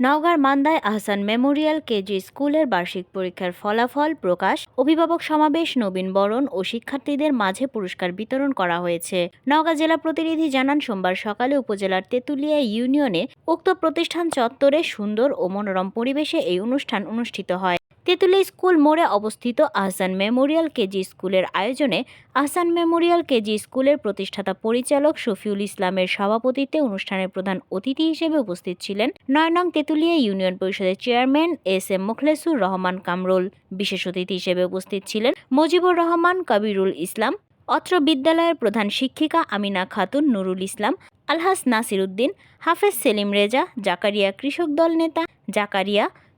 নওগাঁর মান্দায় Ahsan Memorial KG স্কুলের বার্ষিক পরীক্ষার ফলাফল প্রকাশ, অভিভাবক সমাবেশ, নবীন বরণ ও শিক্ষার্থীদের মাঝে পুরস্কার বিতরণ করা হয়েছে। নওগাঁ জেলা প্রতিনিধি জানান, সোমবার সকালে উপজেলার তেঁতুলিয়া ইউনিয়নে উক্ত প্রতিষ্ঠান চত্বরে সুন্দর ও মনোরম পরিবেশে এই অনুষ্ঠান অনুষ্ঠিত হয়। তেঁতুলিয়া স্কুল মোড়ে অবস্থিত আহসান মেমোরিয়াল কেজি স্কুলের আয়োজনে আহসান মেমোরিয়াল কেজি স্কুলের প্রতিষ্ঠাতা পরিচালক শফিউল ইসলামের সভাপতিত্বে অনুষ্ঠানের প্রধান অতিথি হিসেবে উপস্থিত ছিলেন ৯ নং তেঁতুলিয়া ইউনিয়ন পরিষদের চেয়ারম্যান এস.এম. মোখলেসুর রহমান কামরুল। বিশেষ অতিথি হিসেবে উপস্থিত ছিলেন মুজিবুর রহমান, কবিরুল ইসলাম, অত্র বিদ্যালয়ের প্রধান শিক্ষিকা আমিনা খাতুন, নুরুল ইসলাম, আলহাজ নাসির উদ্দিন, হাফেজ সেলিম রেজা, জাকারিয়া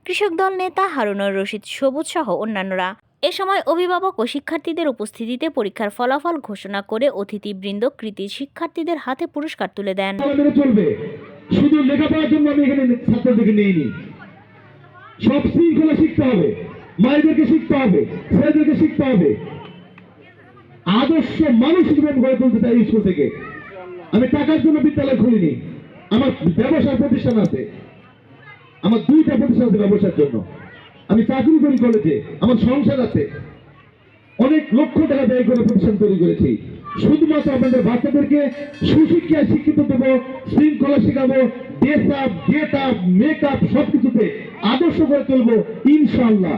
কৃষক দল নেতা হারুনুর রশিদ সবুজ সহ অন্যান্যরা। এ সময় অভিভাবক ও শিক্ষার্থীদের উপস্থিতিতে পরীক্ষার ফলাফল ঘোষণা করে অতিথিবৃন্দ কৃতী শিক্ষার্থীদের হাতে পুরস্কার তুলে দেন। শুধু লেখাপড়ার জন্য আমি এখানে ছাত্রদেরকে নিইনি, সব শৃঙ্খলা শিখতে হবে, মায়েদেরকে শিখতে হবে, ছেলেদেরকে শিখতে হবে, আদর্শ মানুষ জীবন গড়ে তুলতে চাই স্কুল থেকে। আমি টাকার জন্য বিদ্যালয় খুলিনি, আমার ব্যবসার প্রতিষ্ঠান আছে, আমার 2টা প্রতিষ্ঠান আছে ব্যবসার জন্য। আমি চাকরি করি কলেজে, আমার সংসার আছে, অনেক লক্ষ টাকা ব্যয় করে প্রতিষ্ঠান তৈরি করেছি। শুধুমাত্র আপনাদের বাচ্চাদেরকে সুশিক্ষায় শিক্ষিত দেবো, শৃঙ্খলা শেখাবো, dress up, get up, makeup সবকিছুতে আদর্শ করে তুলবো ইনশাআল্লাহ।